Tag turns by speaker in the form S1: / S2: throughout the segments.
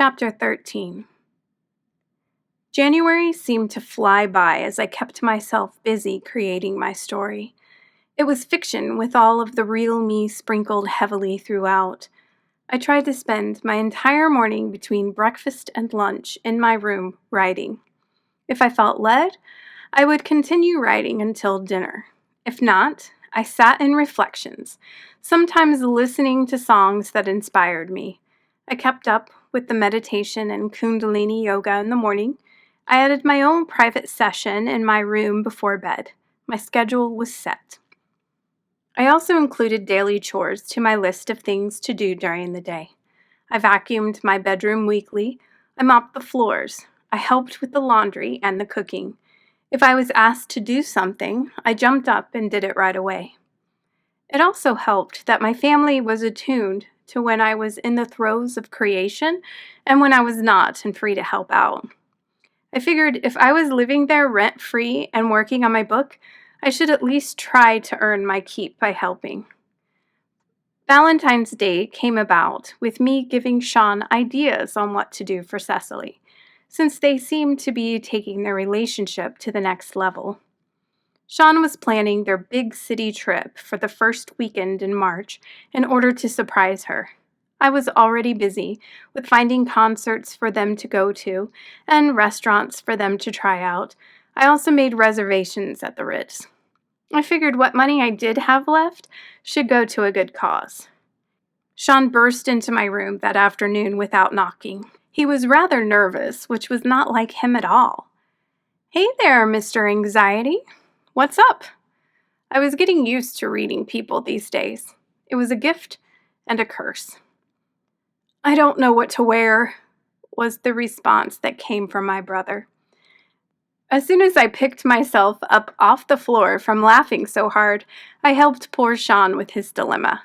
S1: Chapter 13. January seemed to fly by as I kept myself busy creating my story. It was fiction with all of the real me sprinkled heavily throughout. I tried to spend my entire morning between breakfast and lunch in my room writing. If I felt led, I would continue writing until dinner. If not, I sat in reflections, sometimes listening to songs that inspired me. I kept up with the meditation and Kundalini yoga in the morning. I added my own private session in my room before bed. My schedule was set. I also included daily chores to my list of things to do during the day. I vacuumed my bedroom weekly. I mopped the floors. I helped with the laundry and the cooking. If I was asked to do something, I jumped up and did it right away. It also helped that my family was attuned to when I was in the throes of creation and when I was not and free to help out. I figured if I was living there rent-free and working on my book, I should at least try to earn my keep by helping. Valentine's Day came about with me giving Sean ideas on what to do for Cecily, since they seemed to be taking their relationship to the next level. Sean was planning their big city trip for the first weekend in March in order to surprise her. I was already busy with finding concerts for them to go to and restaurants for them to try out. I also made reservations at the Ritz. I figured what money I did have left should go to a good cause. Sean burst into my room that afternoon without knocking. He was rather nervous, which was not like him at all. "Hey there, Mr. Anxiety. What's up?" I was getting used to reading people these days. It was a gift and a curse. "I don't know what to wear," was the response that came from my brother. As soon as I picked myself up off the floor from laughing so hard, I helped poor Sean with his dilemma.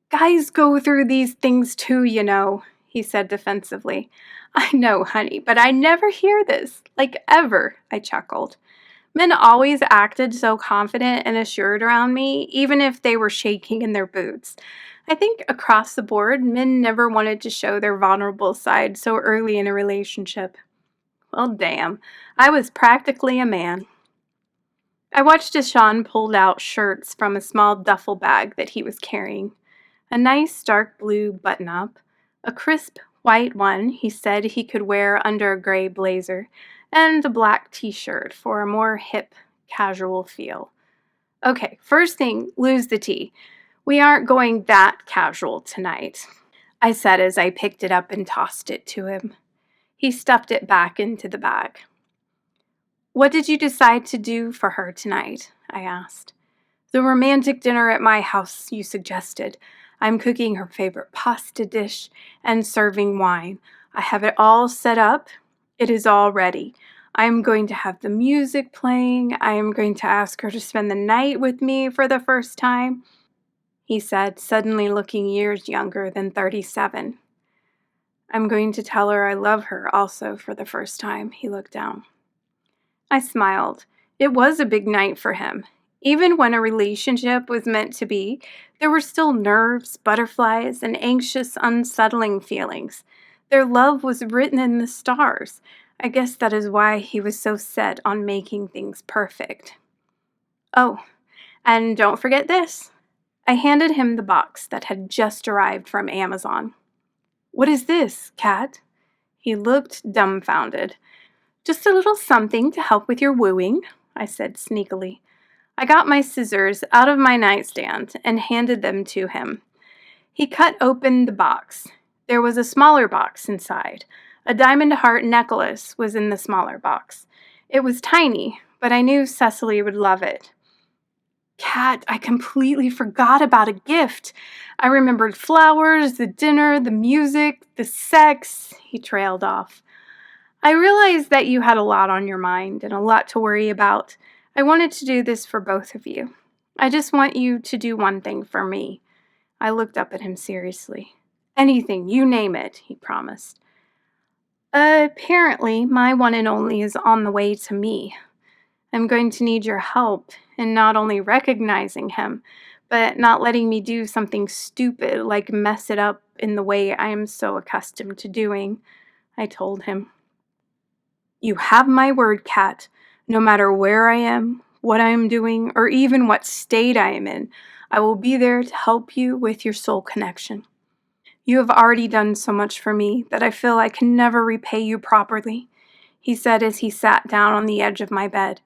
S1: "Guys go through these things too, you know," he said defensively. "I know, honey, but I never hear this, like ever," I chuckled. Men always acted so confident and assured around me, even if they were shaking in their boots. I think across the board, men never wanted to show their vulnerable side so early in a relationship. Well, damn, I was practically a man. I watched as Sean pulled out shirts from a small duffel bag that he was carrying. A nice dark blue button-up, a crisp white one he said he could wear under a gray blazer, and a black t-shirt for a more hip, casual feel. "Okay, first thing, lose the tea. We aren't going that casual tonight," I said as I picked it up and tossed it to him. He stuffed it back into the bag. "What did you decide to do for her tonight?" I asked. "The romantic dinner at my house you suggested. I'm cooking her favorite pasta dish and serving wine. I have it all set up. It is all ready. I am going to have the music playing. I am going to ask her to spend the night with me for the first time," he said, suddenly looking years younger than 37. "I'm going to tell her I love her also for the first time," he looked down. I smiled. It was a big night for him. Even when a relationship was meant to be, there were still nerves, butterflies, and anxious, unsettling feelings. Their love was written in the stars. I guess that is why he was so set on making things perfect. "Oh, and don't forget this." I handed him the box that had just arrived from Amazon. "What is this, Kat?" He looked dumbfounded. "Just a little something to help with your wooing," I said sneakily. I got my scissors out of my nightstand and handed them to him. He cut open the box. There was a smaller box inside. A diamond heart necklace was in the smaller box. It was tiny, but I knew Cecily would love it. "Kat, I completely forgot about a gift. I remembered flowers, the dinner, the music, the sex," he trailed off. "I realized that you had a lot on your mind and a lot to worry about. I wanted to do this for both of you. I just want you to do one thing for me." I looked up at him seriously. "Anything, you name it," he promised. "Apparently, my one and only is on the way to me. I'm going to need your help in not only recognizing him, but not letting me do something stupid like mess it up in the way I am so accustomed to doing, I told him. You have my word, Kat. No matter where I am, what I am doing, or even what state I am in, I will be there to help you with your soul connection. You have already done so much for me that I feel I can never repay you properly, he said as he sat down on the edge of my bed.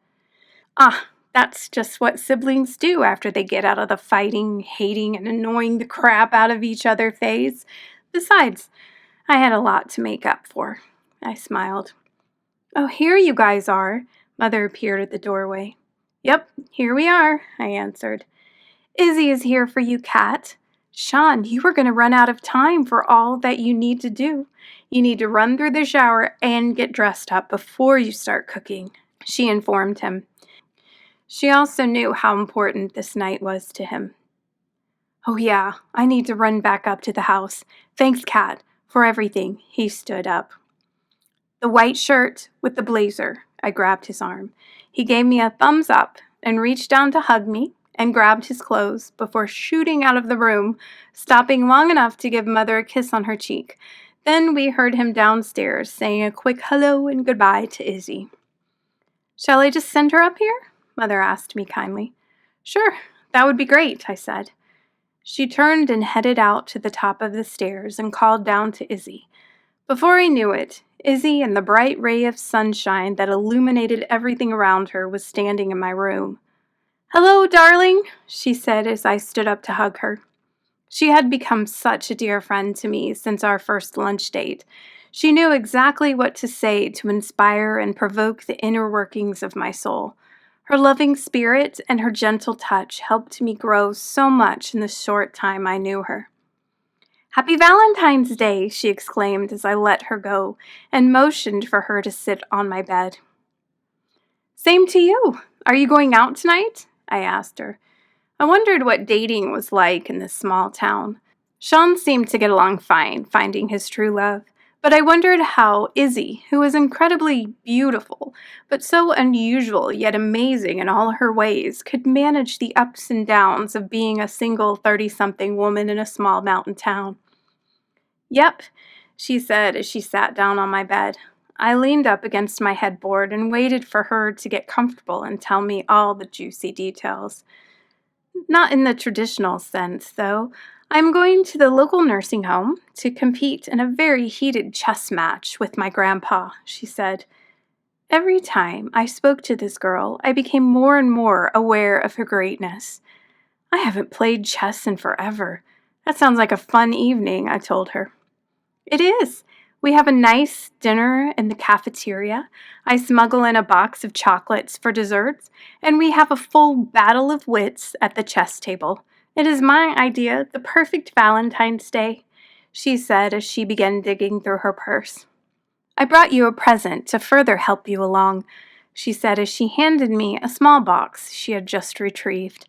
S1: Ah, that's just what siblings do after they get out of the fighting, hating, and annoying the crap out of each other phase. Besides, I had a lot to make up for. I smiled. Oh, here you guys are. Mother appeared at the doorway. Yep, here we are, I answered. Izzy is here for you, Kat. Sean, you are going to run out of time for all that you need to do. You need to run through the shower and get dressed up before you start cooking, she informed him. She also knew how important this night was to him. Oh yeah, I need to run back up to the house. Thanks, Kat, for everything. He stood up. The white shirt with the blazer. I grabbed his arm. He gave me a thumbs up and reached down to hug me and grabbed his clothes before shooting out of the room, stopping long enough to give Mother a kiss on her cheek. Then we heard him downstairs saying a quick hello and goodbye to Izzy. Shall I just send her up here? Mother asked me kindly. Sure, that would be great, I said. She turned and headed out to the top of the stairs and called down to Izzy. Before I knew it, Izzy and the bright ray of sunshine that illuminated everything around her was standing in my room. Hello, darling, she said as I stood up to hug her. She had become such a dear friend to me since our first lunch date. She knew exactly what to say to inspire and provoke the inner workings of my soul. Her loving spirit and her gentle touch helped me grow so much in the short time I knew her. Happy Valentine's Day, she exclaimed as I let her go and motioned for her to sit on my bed. Same to you. Are you going out tonight? I asked her. I wondered what dating was like in this small town. Sean seemed to get along fine, finding his true love, but I wondered how Izzy, who was incredibly beautiful, but so unusual yet amazing in all her ways, could manage the ups and downs of being a single 30-something woman in a small mountain town. Yep, she said as she sat down on my bed. I leaned up against my headboard and waited for her to get comfortable and tell me all the juicy details. Not in the traditional sense, though. I'm going to the local nursing home to compete in a very heated chess match with my grandpa, she said. Every time I spoke to this girl, I became more and more aware of her greatness. I haven't played chess in forever. That sounds like a fun evening, I told her. It is. We have a nice dinner in the cafeteria. I smuggle in a box of chocolates for desserts, and we have a full battle of wits at the chess table. It is my idea, the perfect Valentine's Day, she said as she began digging through her purse. I brought you a present to further help you along, she said as she handed me a small box she had just retrieved.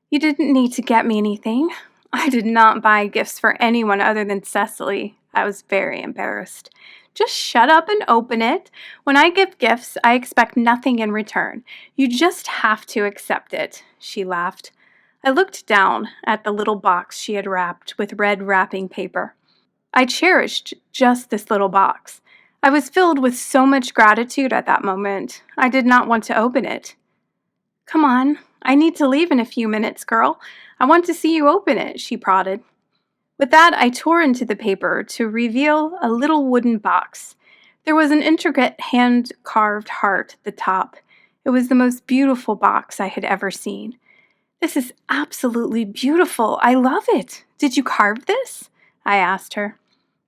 S1: You didn't need to get me anything. I did not buy gifts for anyone other than Cecily. I was very embarrassed. Just shut up and open it. When I give gifts, I expect nothing in return. You just have to accept it, she laughed. I looked down at the little box she had wrapped with red wrapping paper. I cherished just this little box. I was filled with so much gratitude at that moment. I did not want to open it. Come on, I need to leave in a few minutes, girl. I want to see you open it, she prodded. With that, I tore into the paper to reveal a little wooden box. There was an intricate hand-carved heart at the top. It was the most beautiful box I had ever seen. This is absolutely beautiful. I love it. Did you carve this? I asked her.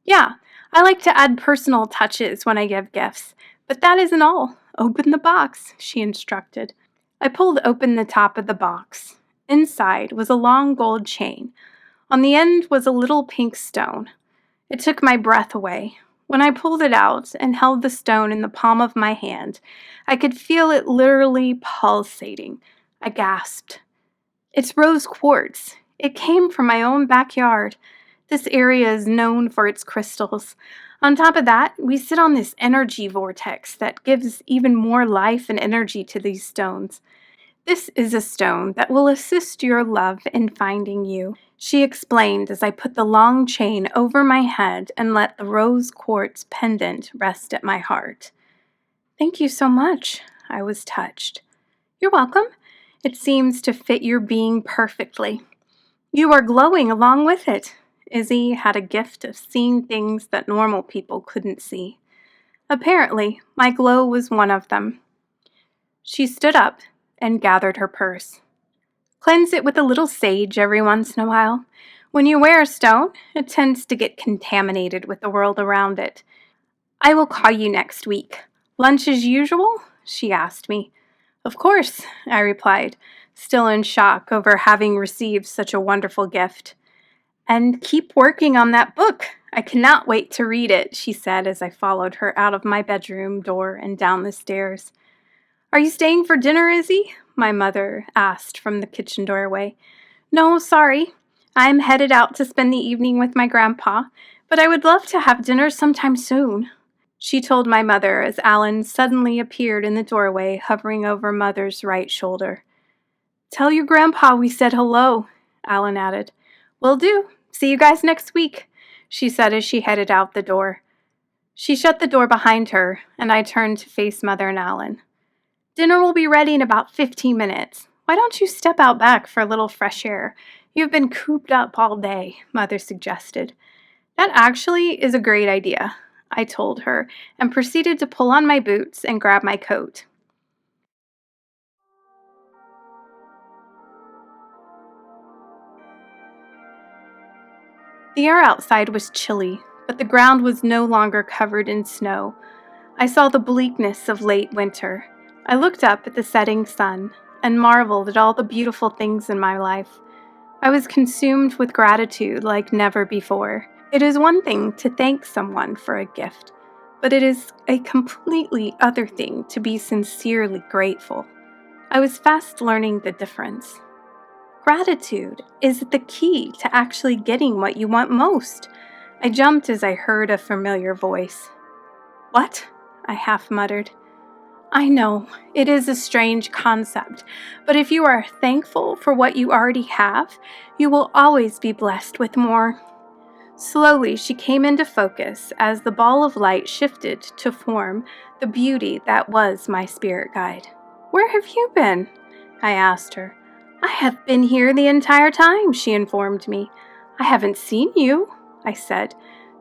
S1: Yeah, I like to add personal touches when I give gifts, but that isn't all. Open the box, she instructed. I pulled open the top of the box. Inside was a long gold chain. On the end was a little pink stone. It took my breath away. When I pulled it out and held the stone in the palm of my hand, I could feel it literally pulsating. I gasped. It's rose quartz. It came from my own backyard. This area is known for its crystals. On top of that, we sit on this energy vortex that gives even more life and energy to these stones. "This is a stone that will assist your love in finding you," she explained as I put the long chain over my head and let the rose quartz pendant rest at my heart. "Thank you so much." I was touched. "You're welcome. It seems to fit your being perfectly. You are glowing along with it." Izzy had a gift of seeing things that normal people couldn't see. Apparently, my glow was one of them. She stood up and gathered her purse. "Cleanse it with a little sage every once in a while. When you wear a stone, it tends to get contaminated with the world around it. I will call you next week. Lunch as usual?" she asked me. "Of course," I replied, still in shock over having received such a wonderful gift. "And keep working on that book. I cannot wait to read it," she said as I followed her out of my bedroom door and down the stairs. "Are you staying for dinner, Izzy?" my mother asked from the kitchen doorway. "No, sorry. I'm headed out to spend the evening with my grandpa, but I would love to have dinner sometime soon," she told my mother as Alan suddenly appeared in the doorway, hovering over Mother's right shoulder. "Tell your grandpa we said hello," Alan added. "Will do. See you guys next week," she said as she headed out the door. She shut the door behind her, and I turned to face Mother and Alan. "Dinner will be ready in about 15 minutes. Why don't you step out back for a little fresh air? You've been cooped up all day," Mother suggested. "That actually is a great idea," I told her, and proceeded to pull on my boots and grab my coat. The air outside was chilly, but the ground was no longer covered in snow. I saw the bleakness of late winter. I looked up at the setting sun and marveled at all the beautiful things in my life. I was consumed with gratitude like never before. It is one thing to thank someone for a gift, but it is a completely other thing to be sincerely grateful. I was fast learning the difference. Gratitude is the key to actually getting what you want most. I jumped as I heard a familiar voice. "What?" I half muttered. "I know, it is a strange concept, but if you are thankful for what you already have, you will always be blessed with more." Slowly, she came into focus as the ball of light shifted to form the beauty that was my spirit guide. "Where have you been?" I asked her. "I have been here the entire time," she informed me. "I haven't seen you," I said.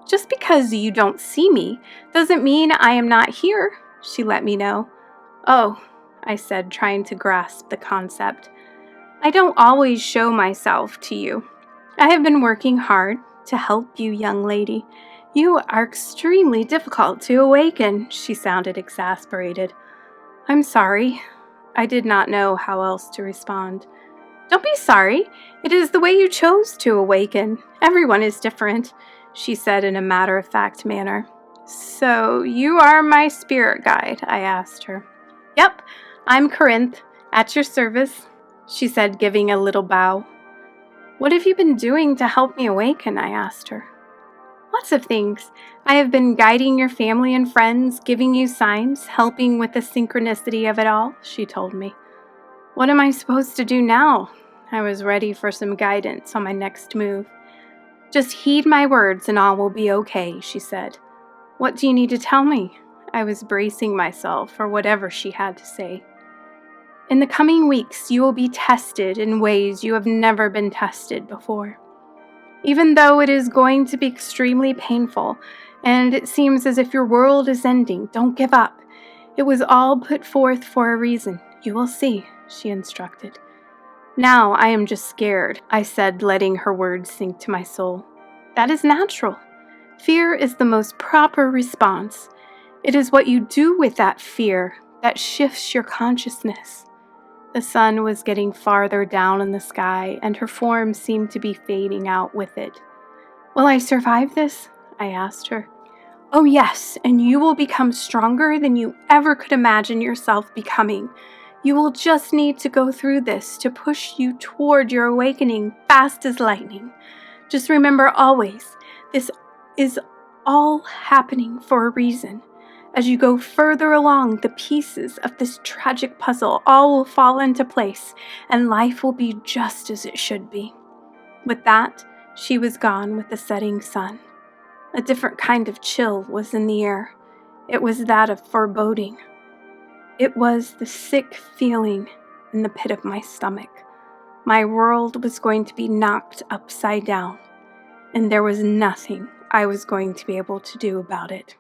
S1: "Just because you don't see me doesn't mean I am not here," she let me know. "Oh," I said, trying to grasp the concept. "I don't always show myself to you. I have been working hard to help you, young lady. You are extremely difficult to awaken," she sounded exasperated. "I'm sorry." I did not know how else to respond. "Don't be sorry. It is the way you chose to awaken. Everyone is different," she said in a matter-of-fact manner. "So, you are my spirit guide?" I asked her. "Yep, I'm Corinth, at your service," she said, giving a little bow. "What have you been doing to help me awaken?" I asked her. "Lots of things. I have been guiding your family and friends, giving you signs, helping with the synchronicity of it all," she told me. "What am I supposed to do now?" I was ready for some guidance on my next move. "Just heed my words and all will be okay," she said. "What do you need to tell me?" I was bracing myself for whatever she had to say. "In the coming weeks, you will be tested in ways you have never been tested before. Even though it is going to be extremely painful, and it seems as if your world is ending, don't give up. It was all put forth for a reason. You will see," she instructed. "Now I am just scared," I said, letting her words sink to my soul. "That is natural. Fear is the most proper response. It is what you do with that fear that shifts your consciousness." The sun was getting farther down in the sky, and her form seemed to be fading out with it. "Will I survive this?" I asked her. "Oh yes, and you will become stronger than you ever could imagine yourself becoming. You will just need to go through this to push you toward your awakening fast as lightning. Just remember always, this is all happening for a reason. As you go further along, the pieces of this tragic puzzle all will fall into place, and life will be just as it should be." With that, she was gone with the setting sun. A different kind of chill was in the air. It was that of foreboding. It was the sick feeling in the pit of my stomach. My world was going to be knocked upside down, and there was nothing I was going to be able to do about it.